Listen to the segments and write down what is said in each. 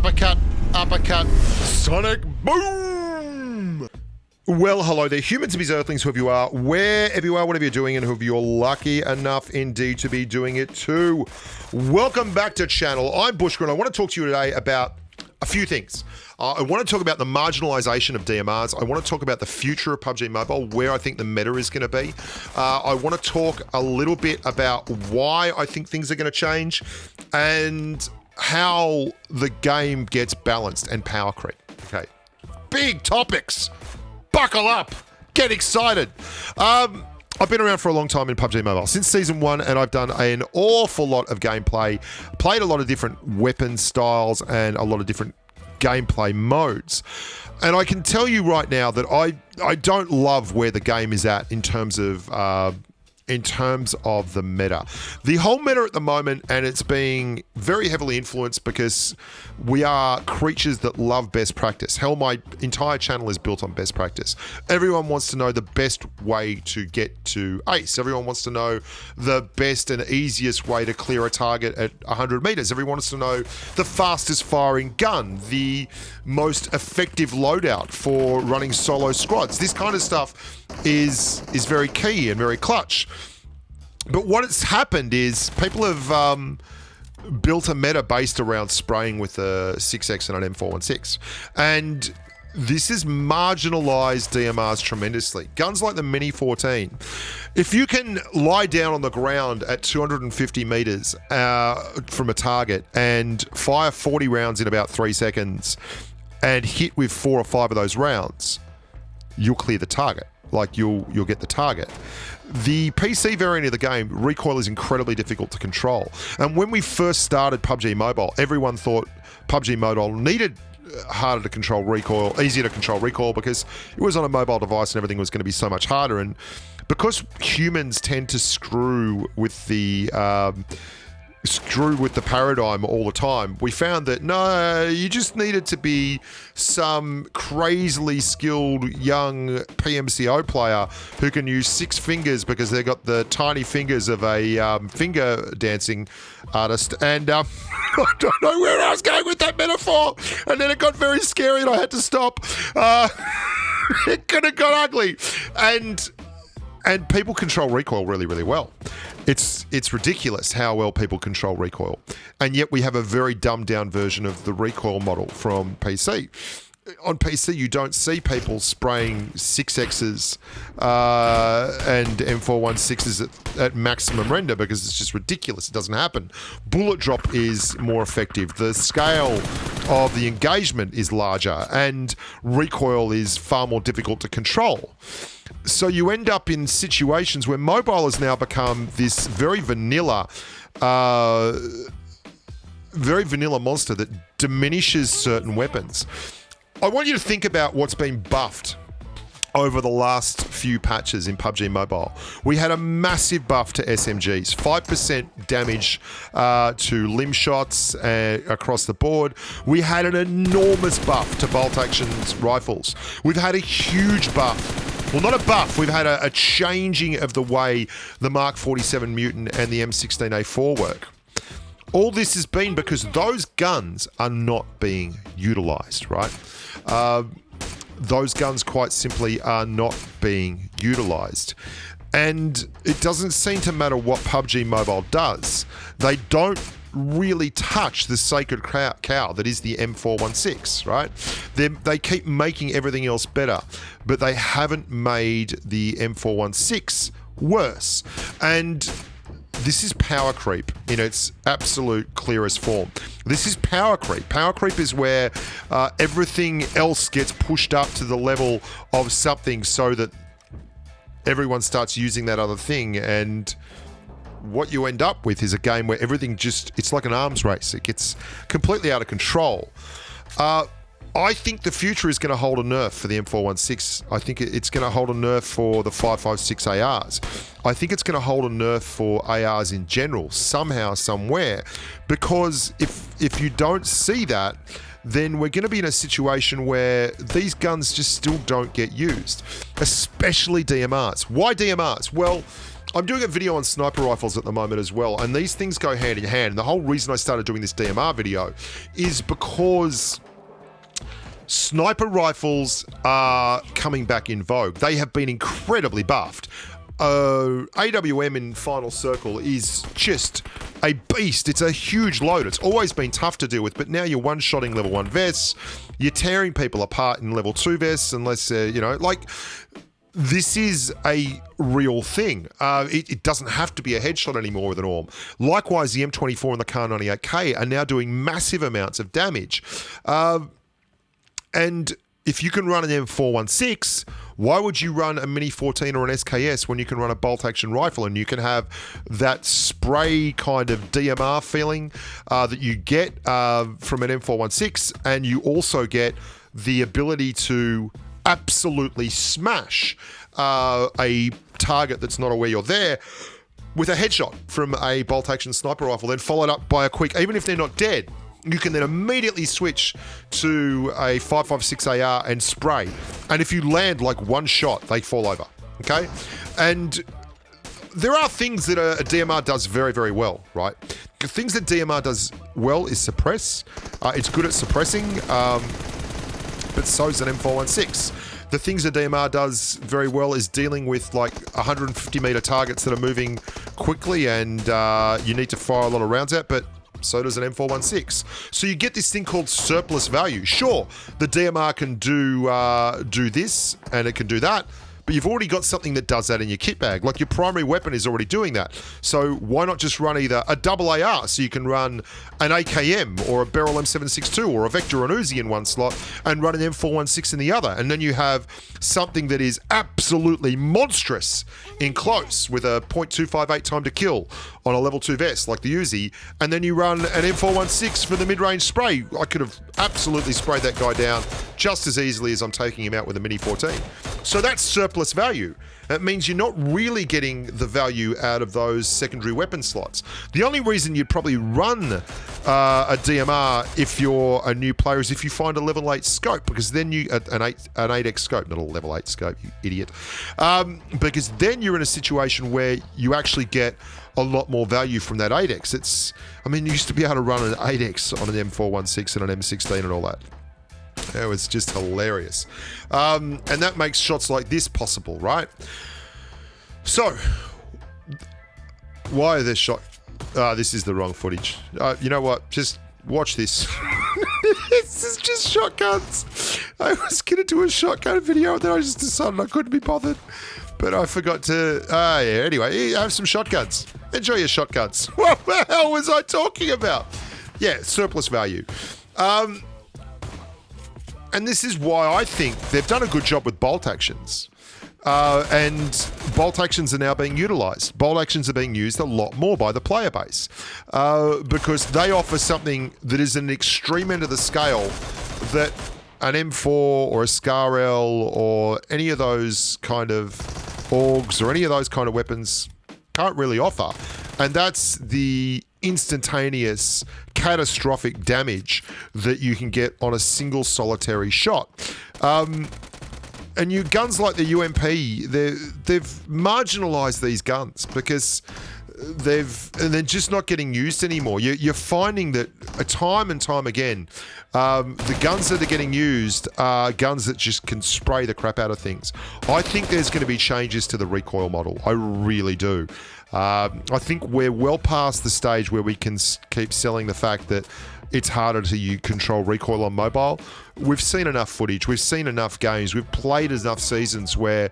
Uppercut, uppercut, sonic boom! Well, hello there, humans, bees, earthlings, whoever you are, wherever you are, whatever you're doing, and whoever you're lucky enough indeed to be doing it too. Welcome back to channel. I'm Bushker, and I want to talk to you today about a few things. I want to talk about the marginalisation of DMRs. I want to talk about the future of PUBG Mobile, where I think the meta is going to be. I want to talk a little bit about why I think things are going to change and how the game gets balanced and power creep. Okay, big topics. Buckle up. Get excited. I've been around for a long time in PUBG Mobile, since Season 1, and I've done an awful lot of gameplay, played a lot of different weapon styles and a lot of different gameplay modes. And I can tell you right now that I don't love where the game is at in terms of the meta. The whole meta at the moment, and it's being very heavily influenced because we are creatures that love best practice. Hell, my entire channel is built on best practice. Everyone wants to know the best way to get to ace. Everyone wants to know the best and easiest way to clear a target at 100 meters. Everyone wants to know the fastest firing gun, the most effective loadout for running solo squads. This kind of stuff is very key and very clutch. But what has happened is people have built a meta based around spraying with a 6X and an M416. And this has marginalized DMRs tremendously. Guns like the Mini 14, if you can lie down on the ground at 250 meters from a target and fire 40 rounds in about 3 seconds and hit with 4 or 5 of those rounds, you'll clear the target. Like you'll get the target. The PC variant of the game, Recoil, is incredibly difficult to control. And when we first started PUBG Mobile, everyone thought PUBG Mobile needed harder to control recoil, easier to control recoil, because it was on a mobile device and everything was going to be so much harder. And because humans tend to screw with the paradigm all the time, we found that no, you just needed to be some crazily skilled young PMCO player who can use 6 fingers because they've got the tiny fingers of a finger dancing artist. And I don't know where I was going with that metaphor, and then it got very scary and I had to stop. It could have got ugly. And people control recoil really, really well. It's ridiculous how well people control recoil. And yet we have a very dumbed down version of the recoil model from PC. On PC, you don't see people spraying 6Xs and M416s at maximum render because it's just ridiculous. It doesn't happen. Bullet drop is more effective. The scale of the engagement is larger, and recoil is far more difficult to control. So you end up in situations where mobile has now become this very vanilla monster that diminishes certain weapons. I want you to think about what's been buffed over the last few patches in PUBG Mobile. We had a massive buff to SMGs, 5% damage to limb shots across the board. We had an enormous buff to bolt action rifles. We've had a huge buff. Well, not a buff. We've had a changing of the way the Mark 47 Mutant and the M16A4 work. All this has been because those guns are not being utilized, right? Those guns quite simply are not being utilized. And it doesn't seem to matter what PUBG Mobile does. They don't really touch the sacred cow that is the M416, right? They keep making everything else better, but they haven't made the M416 worse. And this is power creep in its absolute clearest form. This is power creep. Power creep is where everything else gets pushed up to the level of something so that everyone starts using that other thing, and what you end up with is a game where everything it's like an arms race. It gets completely out of control. I think the future is going to hold a nerf for the M416. I think it's going to hold a nerf for the 5.56 ARs. I think it's going to hold a nerf for ARs in general, somehow, somewhere. Because if you don't see that, then we're going to be in a situation where these guns just still don't get used, especially DMRs. Why DMRs? Well, I'm doing a video on sniper rifles at the moment as well, and these things go hand in hand. And the whole reason I started doing this DMR video is because sniper rifles are coming back in vogue. They have been incredibly buffed. AWM in Final Circle is just a beast. It's a huge load. It's always been tough to deal with, but now you're one-shotting level 1 vests. You're tearing people apart in level 2 vests unless, this is a real thing. It doesn't have to be a headshot anymore with an AWM. Likewise, the M24 and the Kar 98K are now doing massive amounts of damage. And if you can run an M416, why would you run a Mini 14 or an SKS when you can run a bolt-action rifle and you can have that spray kind of DMR feeling that you get from an M416, and you also get the ability to absolutely smash a target that's not aware you're there with a headshot from a bolt-action sniper rifle, then followed up by a quick, even if they're not dead, you can then immediately switch to a 5.56 AR and spray. And if you land like one shot, they fall over, okay? And there are things that a DMR does very, very well, right? The things that DMR does well is suppress. It's good at suppressing, but so is an M416. The things that DMR does very well is dealing with like 150 meter targets that are moving quickly and you need to fire a lot of rounds at, but so does an M416. So you get this thing called surplus value. Sure, the DMR can do this and it can do that, but you've already got something that does that in your kit bag. Like your primary weapon is already doing that. So why not just run either a double AR, so you can run an AKM or a Beryl M762 or a Vector or an Uzi in one slot and run an M416 in the other. And then you have something that is absolutely monstrous in close with a .258 time to kill on a level 2 vest like the Uzi. And then you run an M416 for the mid-range spray. I could have absolutely sprayed that guy down just as easily as I'm taking him out with a Mini 14. So that's surplus value. That means you're not really getting the value out of those secondary weapon slots. The only reason you'd probably run a DMR if you're a new player is if you find a level 8 scope, because then you an 8x scope, not a level 8 scope, you idiot. Because then you're in a situation where you actually get a lot more value from that 8x. You used to be able to run an 8x on an M416 and an M16 and all that. It was just hilarious. And that makes shots like this possible, right? So, why are there shot... this is the wrong footage. You know what? Just watch this. This is just shotguns. I was going to do a shotgun video and then I just decided I couldn't be bothered. But I forgot to... anyway, have some shotguns. Enjoy your shotguns. What the hell was I talking about? Yeah, surplus value. And this is why I think they've done a good job with bolt actions. And bolt actions are now being utilised. Bolt actions are being used a lot more by the player base because they offer something that is an extreme end of the scale that an M4 or a SCAR-L or any of those kind of AUGs or any of those kind of weapons can't really offer. And that's the instantaneous, catastrophic damage that you can get on a single solitary shot. And you guns like the UMP, they've marginalised these guns because they're just not getting used anymore. You're finding that time and time again, the guns that are getting used are guns that just can spray the crap out of things. I think there's going to be changes to the recoil model. I really do. I think we're well past the stage where we can keep selling the fact that it's harder to control recoil on mobile. We've seen enough footage. We've seen enough games. We've played enough seasons where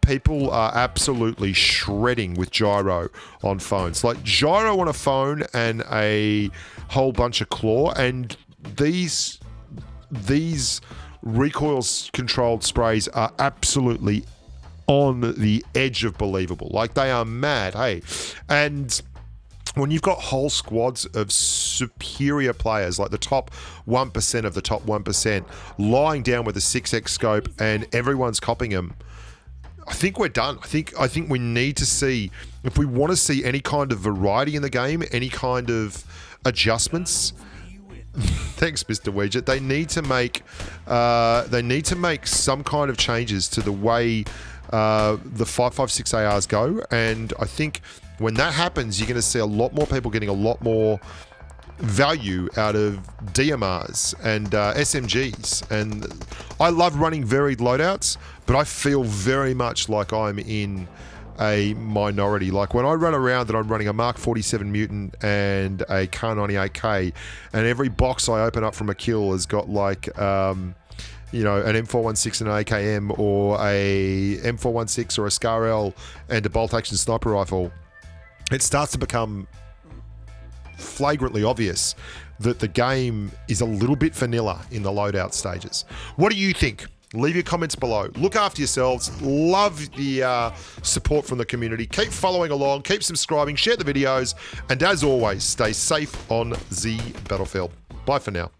people are absolutely shredding with gyro on phones. Like gyro on a phone and a whole bunch of claw, and these recoil-controlled sprays are absolutely on the edge of believable. Like they are mad, hey? And when you've got whole squads of superior players, like the top 1% of the top 1%, lying down with a 6x scope and everyone's copying them, I think we're done. I think we need to see, if we want to see any kind of variety in the game, any kind of adjustments. Thanks, Mr. Widget. They need to make some kind of changes to the way the 5.56 ARs go. And I think when that happens, you're going to see a lot more people getting a lot more value out of DMRs and SMGs. And I love running varied loadouts, but I feel very much like I'm in a minority. Like when I run around and I'm running a Mark 47 Mutant and a Kar 98K, and every box I open up from a kill has got like an M416 and an AKM, or a M416 or a Scar L and a bolt action sniper rifle, it starts to become flagrantly obvious that the game is a little bit vanilla in the loadout stages. What do you think? Leave your comments below. Look after yourselves. Love the support from the community. Keep following along. Keep subscribing. Share the videos. And as always, stay safe on the battlefield. Bye for now.